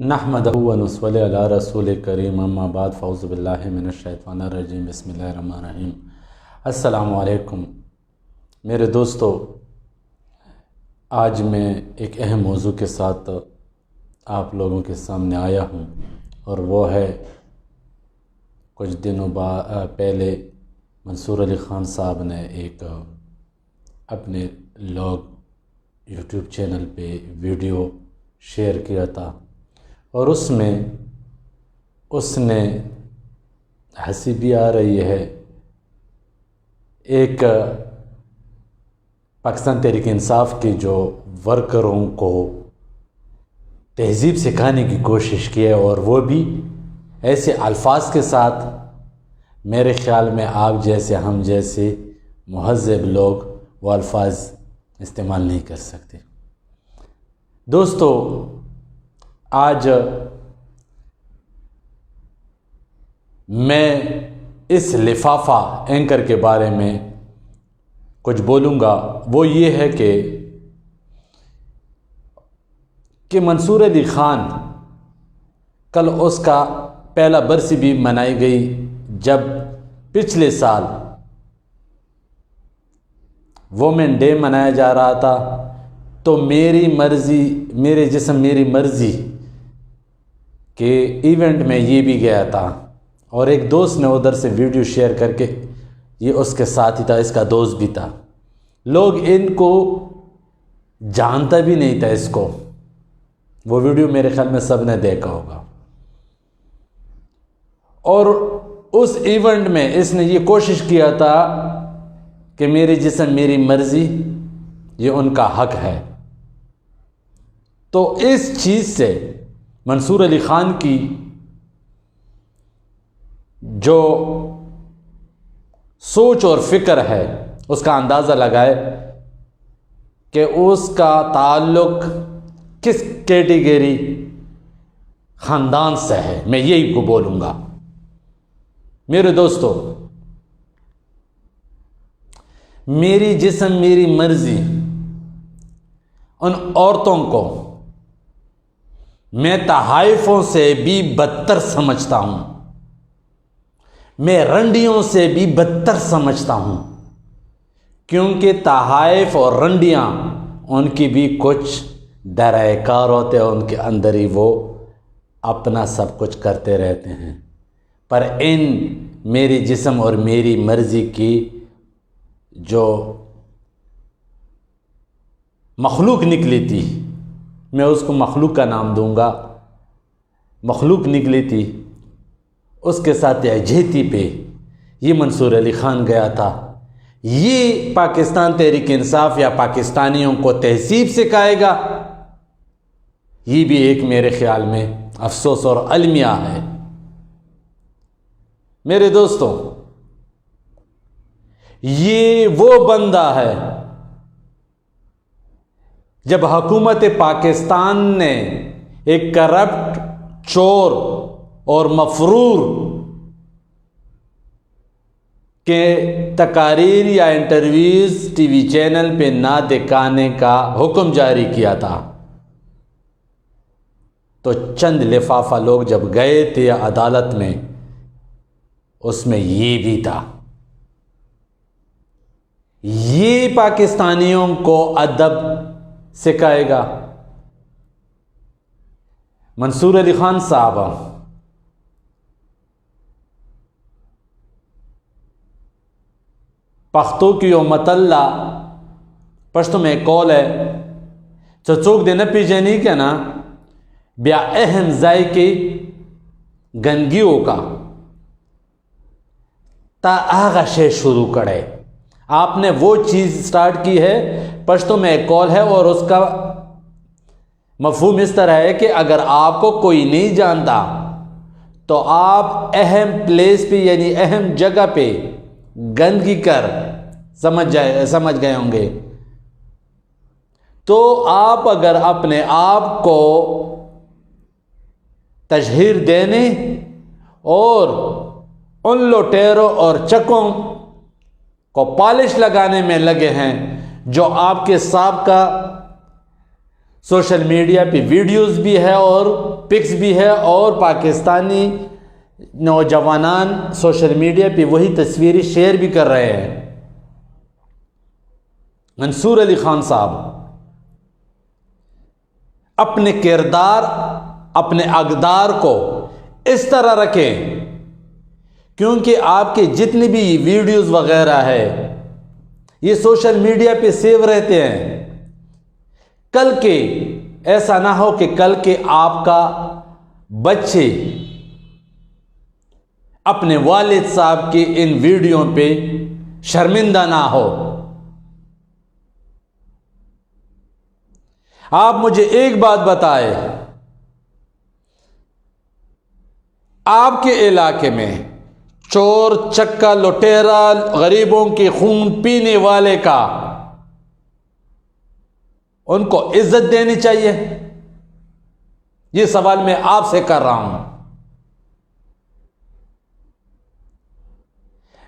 نحمدہ و نصلی علی رسول کریم اما بعد فاعوذ باللہ من الشیطان الرجیم بسم اللہ الرحمن الرحیم۔ السلام علیکم میرے دوستو، آج میں ایک اہم موضوع کے ساتھ آپ لوگوں کے سامنے آیا ہوں، اور وہ ہے کچھ دنوں پہلے منصور علی خان صاحب نے ایک اپنے یوٹیوب چینل پہ ویڈیو شیئر کیا تھا، اور اس میں اس نے ہنسی بھی آ رہی ہے، ایک پاکستان تحریک انصاف کی جو ورکروں کو تہذیب سکھانے کی کوشش کی ہے، اور وہ بھی ایسے الفاظ کے ساتھ میرے خیال میں آپ جیسے ہم جیسے مہذب لوگ وہ الفاظ استعمال نہیں کر سکتے۔ دوستو، آج میں اس لفافہ اینکر کے بارے میں کچھ بولوں گا۔ وہ یہ ہے کہ منصور علی خان، کل اس کا پہلا برسی بھی منائی گئی، جب پچھلے سال وومن ڈے منایا جا رہا تھا، تو میری مرضی میرے جسم میری مرضی کہ ایونٹ میں یہ بھی گیا تھا، اور ایک دوست نے ادھر سے ویڈیو شیئر کر کے، یہ اس کے ساتھ ہی تھا، اس کا دوست بھی تھا، لوگ ان کو جانتا بھی نہیں تھا اس کو۔ وہ ویڈیو میرے خیال میں سب نے دیکھا ہوگا، اور اس ایونٹ میں اس نے یہ کوشش کیا تھا کہ میری جسم میری مرضی، یہ ان کا حق ہے۔ تو اس چیز سے منصور علی خان کی جو سوچ اور فکر ہے، اس کا اندازہ لگائے کہ اس کا تعلق کس کیٹیگری خاندان سے ہے، میں یہی کو بولوں گا۔ میرے دوستو، میری جسم میری مرضی ان عورتوں کو میں تحائفوں سے بھی بدتر سمجھتا ہوں، میں رنڈیوں سے بھی بدتر سمجھتا ہوں، کیونکہ تحائف اور رنڈیاں ان کی بھی کچھ درائے کار ہوتے ہیں، ان کے اندر ہی وہ اپنا سب کچھ کرتے رہتے ہیں، پر ان میری جسم اور میری مرضی کی جو مخلوق نکلی تھی، میں اس کو مخلوق کا نام دوں گا، مخلوق نکلی تھی، اس کے ساتھ یکجہتی پہ یہ منصور علی خان گیا تھا۔ یہ پاکستان تحریک انصاف یا پاکستانیوں کو تہذیب سکھائے گا؟ یہ بھی ایک میرے خیال میں افسوس اور المیہ ہے۔ میرے دوستو، یہ وہ بندہ ہے، جب حکومت پاکستان نے ایک کرپٹ، چور اور مفرور کے تقاریر یا انٹرویوز ٹی وی چینل پہ نہ دکھانے کا حکم جاری کیا تھا، تو چند لفافہ لوگ جب گئے تھے عدالت میں، اس میں یہ بھی تھا۔ یہ پاکستانیوں کو ادب سکھائے گا؟ منصور علی خان صاحب، پختو کی امت اللہ پشتو میں قول ہے، چوک دینا پیجنی کیا نا بیا اہم ذائع کی گندگیوں کا تا آغا شے شروع کرے۔ آپ نے وہ چیز سٹارٹ کی ہے، پشتو میں ایک قول ہے، اور اس کا مفہوم اس طرح ہے کہ اگر آپ کو کوئی نہیں جانتا تو آپ اہم پلیس پہ یعنی اہم جگہ پہ گندگی کر سمجھ گئے ہوں گے، تو آپ اگر اپنے آپ کو تشہیر دینے اور ان لوٹیروں اور چکوں کو پالش لگانے میں لگے ہیں جو آپ کے سابقہ سوشل میڈیا پہ ویڈیوز بھی ہے اور پکس بھی ہے، اور پاکستانی نوجوانان سوشل میڈیا پہ وہی تصویریں شیئر بھی کر رہے ہیں۔ منصور علی خان صاحب اپنے کردار، اپنے اقدار کو اس طرح رکھیں، کیونکہ آپ کے جتنی بھی ویڈیوز وغیرہ ہے یہ سوشل میڈیا پہ سیو رہتے ہیں۔ کل کے ایسا نہ ہو کہ کل کے آپ کا بچے اپنے والد صاحب کی ان ویڈیو پہ شرمندہ نہ ہو۔ آپ مجھے ایک بات بتائیں، آپ کے علاقے میں چور چکا لٹیرا غریبوں کے خون پینے والے کا ان کو عزت دینی چاہیے؟ یہ سوال میں آپ سے کر رہا ہوں۔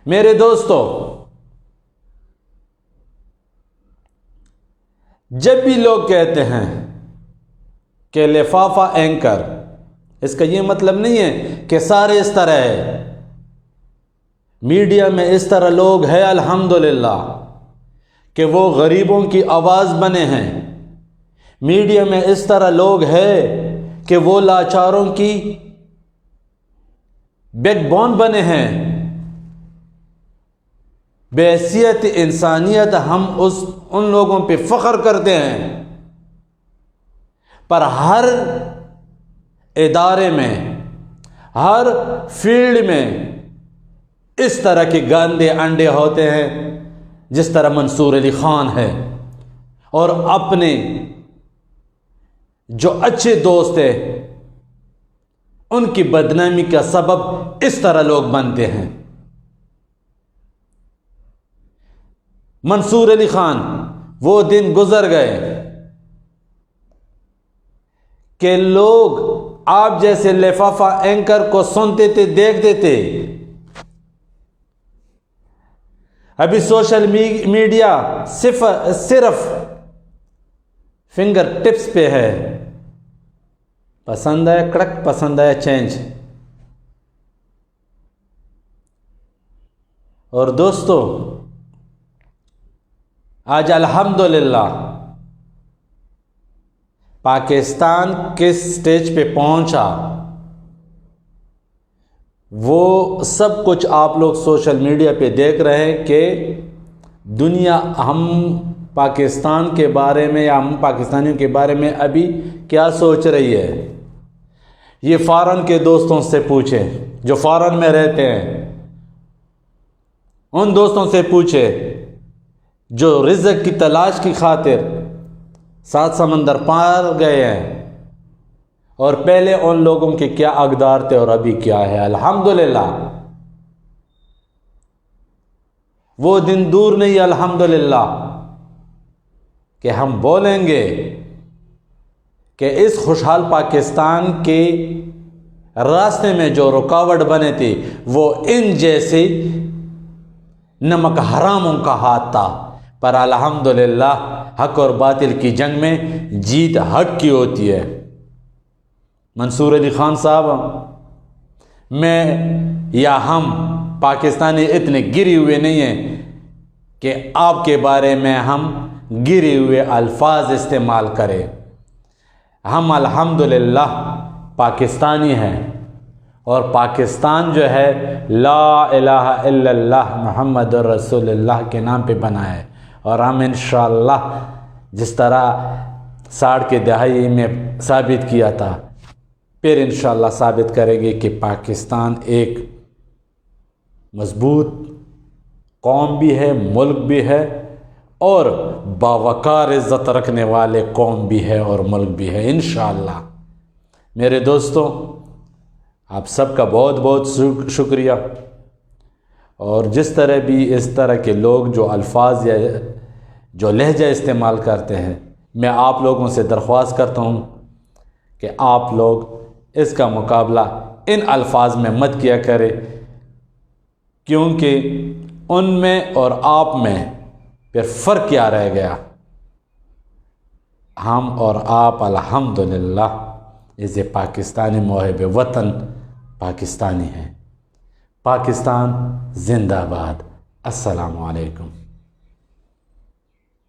میرے دوستو، جب بھی لوگ کہتے ہیں کہ لفافہ اینکر، اس کا یہ مطلب نہیں ہے کہ سارے اس طرح ہے۔ میڈیا میں اس طرح لوگ ہیں الحمدللہ کہ وہ غریبوں کی آواز بنے ہیں۔ میڈیا میں اس طرح لوگ ہیں کہ وہ لاچاروں کی بیک بون بنے ہیں۔ بحیثیت انسانیت ہم ان لوگوں پہ فخر کرتے ہیں، پر ہر ادارے میں، ہر فیلڈ میں اس طرح کے گندے انڈے ہوتے ہیں جس طرح منصور علی خان ہے، اور اپنے جو اچھے دوست ہیں ان کی بدنامی کا سبب اس طرح لوگ بنتے ہیں۔ منصور علی خان، وہ دن گزر گئے کہ لوگ آپ جیسے لفافہ اینکر کو سنتے تھے، دیکھتے تھے۔ ابھی سوشل میڈیا صرف فنگر ٹپس پہ ہے، پسند آیا کڑک، پسند آیا چینج۔ اور دوستو، آج الحمدللہ پاکستان کس سٹیج پہ پہنچا، وہ سب کچھ آپ لوگ سوشل میڈیا پہ دیکھ رہے ہیں کہ دنیا ہم پاکستان کے بارے میں یا ہم پاکستانیوں کے بارے میں ابھی کیا سوچ رہی ہے۔ یہ فارن کے دوستوں سے پوچھیں جو فارن میں رہتے ہیں، ان دوستوں سے پوچھیں جو رزق کی تلاش کی خاطر 7 سمندر پار گئے ہیں، اور پہلے ان لوگوں کے کیا اقدار تھے اور ابھی کیا ہے۔ الحمدللہ وہ دن دور نہیں الحمدللہ کہ ہم بولیں گے کہ اس خوشحال پاکستان کے راستے میں جو رکاوٹ بنے تھی وہ ان جیسے نمک حراموں کا ہاتھ تھا، پر الحمدللہ حق اور باطل کی جنگ میں جیت حق کی ہوتی ہے۔ منصور علی خان صاحب، میں یا ہم پاکستانی اتنے گرے ہوئے نہیں ہیں کہ آپ کے بارے میں ہم گرے ہوئے الفاظ استعمال کریں۔ ہم الحمدللہ پاکستانی ہیں، اور پاکستان جو ہے لا الہ الا اللہ محمد رسول اللہ کے نام پہ بنا ہے، اور ہم انشاءاللہ جس طرح 60 کے دہائی میں ثابت کیا تھا، پھر انشاءاللہ ثابت کریں گے کہ پاکستان ایک مضبوط قوم بھی ہے، ملک بھی ہے، اور باوقار عزت رکھنے والے قوم بھی ہے اور ملک بھی ہے انشاءاللہ۔ میرے دوستوں، آپ سب کا بہت بہت شکریہ، اور جس طرح بھی اس طرح کے لوگ جو الفاظ یا جو لہجہ استعمال کرتے ہیں، میں آپ لوگوں سے درخواست کرتا ہوں کہ آپ لوگ اس کا مقابلہ ان الفاظ میں مت کیا کرے، کیونکہ ان میں اور آپ میں پھر فرق کیا رہ گیا۔ ہم اور آپ الحمدللہ ایسے پاکستانی محب وطن پاکستانی ہیں۔ پاکستان زندہ باد۔ السلام علیکم۔